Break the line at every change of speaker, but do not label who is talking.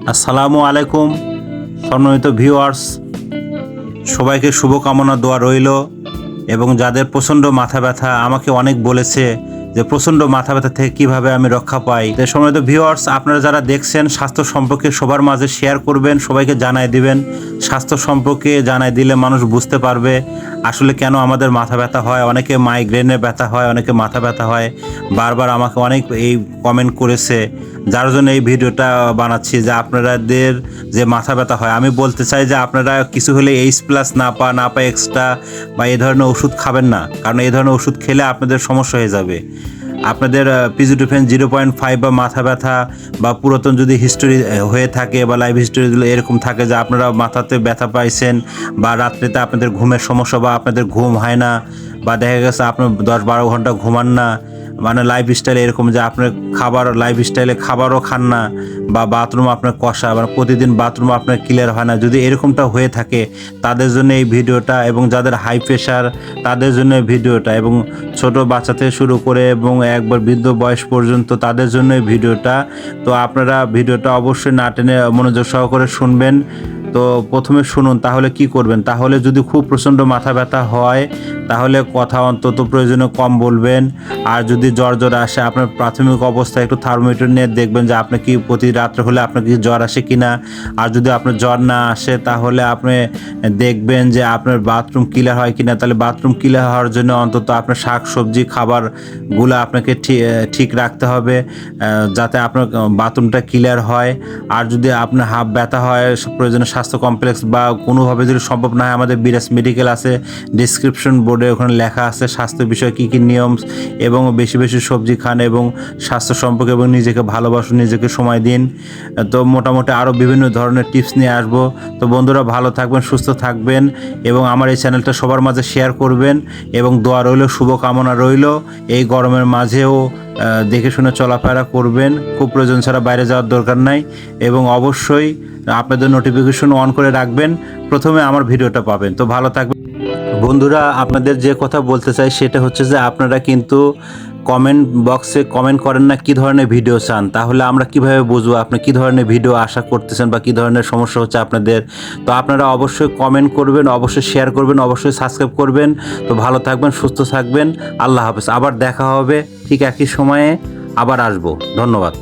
আসসালামু আলাইকুম সম্মানিত ভিউয়ার্স, সবাইকে শুভকামনা দোয়া রইল। এবং যাদের প্রচণ্ড মাথা ব্যথা, আমাকে অনেক বলেছে যে প্রচণ্ড মাথা ব্যথা থেকে কিভাবে আমি রক্ষা পাই। তো সম্মানিত ভিউয়ার্স, আপনারা যারা দেখছেন, স্বাস্থ্য সম্পর্কে সবার মাঝে শেয়ার করবেন, সবাইকে জানাই দিবেন। স্বাস্থ্য সম্পর্কে জানাই দিলে মানুষ বুঝতে পারবে আসলে কেন আমাদের মাথা ব্যথা হয়। অনেকে মাইগ্রেনের ব্যথা হয়, অনেকে মাথা ব্যথা হয়। বারবার আমাকে অনেক এই কমেন্ট করেছে, যার জন্য এই ভিডিওটা বানাচ্ছি যে আপনাদের যে মাথা ব্যথা হয়, আমি বলতে চাই যে আপনারা কিছু হলে H+ না পা এক্সট্রা বা এই ধরনের ওষুধ খাবেন না, কারণ এই ধরনের ওষুধ খেলে আপনাদের সমস্যা হয়ে যাবে। আপনাদের পিজিডোফেন 0.5 বা মাথা ব্যথা বা পুরাতন যদি হিস্টোরি হয়ে থাকে বা লাইফ হিস্টোরি এরকম থাকে যে আপনারা মাথাতে ব্যথা পাইছেন বা রাত্রিতে আপনাদের ঘুমের সমস্যা বা আপনাদের ঘুম হয় না বা দেখা গেছে আপনার 10-12 ঘন্টা ঘুমান না, মানে লাইফস্টাইল এরকম যে আপনার লাইফস্টাইলে খাবারও খান না বা বাথরুম আপনার কষা, মানে প্রতিদিন বাথরুম আপনার ক্লিয়ার হয় না, যদি এরকমটা হয়ে থাকে তাদের জন্য এই ভিডিওটা। এবং যাদের হাই প্রেশার তাদের জন্য এই ভিডিওটা, এবং ছোট বাচ্চা থেকে শুরু করে এবং একবার বৃদ্ধ বয়স পর্যন্ত তাদের জন্য এই ভিডিওটা। তো আপনারা ভিডিওটা অবশ্যই না টেনে মনোযোগ সহকারে শুনবেন। তো প্রথমে শুনুন, তাহলে কি করবেন। তাহলে যদি খুব প্রচণ্ড মাথা ব্যথা হয় তাহলে কথা অন্তত প্রয়োজনে কম বলবেন। আর যদি জ্বর আসে, আপনার প্রাথমিক অবস্থায় একটু থার্মোমিটার নিয়ে দেখবেন যে আপনার কি প্রতি রাত্রে হলে আপনার কি জ্বর আসে কিনা। আর যদি আপনার জ্বর না আসে তাহলে আপনি দেখবেন যে আপনার বাথরুম ক্লিয়ার হয় কিনা। তাহলে বাথরুম ক্লিয়ার হওয়ার জন্য অন্তত আপনার শাক সবজি খাবারগুলো আপনাকে ঠিক রাখতে হবে, যাতে আপনার বাথরুমটা ক্লিয়ার হয়। আর যদি আপনার হাফ ব্যথা হয়, প্রয়োজনে স্বাস্থ্য কমপ্লেক্স বা কোনোভাবে যদি সম্ভব না হয়, আমাদের বিরাজ মেডিকেল আছে, ডিসক্রিপশন বোর্ডে ওখানে লেখা আছে স্বাস্থ্য বিষয়ে কী কী নিয়ম। এবং বেশি বেশি সবজি খান এবং স্বাস্থ্য সম্পর্কে এবং নিজেকে ভালোবাসুন, নিজেকে সময় দিন। তো মোটামুটি আরও বিভিন্ন ধরনের টিপস নিয়ে আসবো। তো বন্ধুরা, ভালো থাকবেন, সুস্থ থাকবেন এবং আমার এই চ্যানেলটা সবার মাঝে শেয়ার করবেন। এবং দোয়া রইল, শুভকামনা রইল। এই গরমের মাঝেও দেখে শুনে চলাফেরা করবেন, খুব প্রয়োজন ছাড়া বাইরে যাওয়ার দরকার নাই। এবং অবশ্যই আপনাদের নোটিফিকেশন অন করে রাখবেন, প্রথমে আমার ভিডিওটা পাবেন। তো ভালো থাকবেন বন্ধুরা। আপনাদের যে কথা বলতে চাই সেটা হচ্ছে যে আপনারা কিন্তু কমেন্ট বক্সে কমেন্ট করেন না কী ধরনের ভিডিও চান। তাহলে আমরা কিভাবে বুঝবো আপনি কী ধরনের ভিডিও আশা করতেছেন বা কী ধরনের সমস্যা হচ্ছে আপনাদের। তো আপনারা অবশ্যই কমেন্ট করবেন, অবশ্যই শেয়ার করবেন, অবশ্যই সাবস্ক্রাইব করবেন। তো ভালো থাকবেন, সুস্থ থাকবেন। আল্লাহ হাফেজ। আবার দেখা হবে ঠিক একই সময়ে, আবার আসবো। ধন্যবাদ।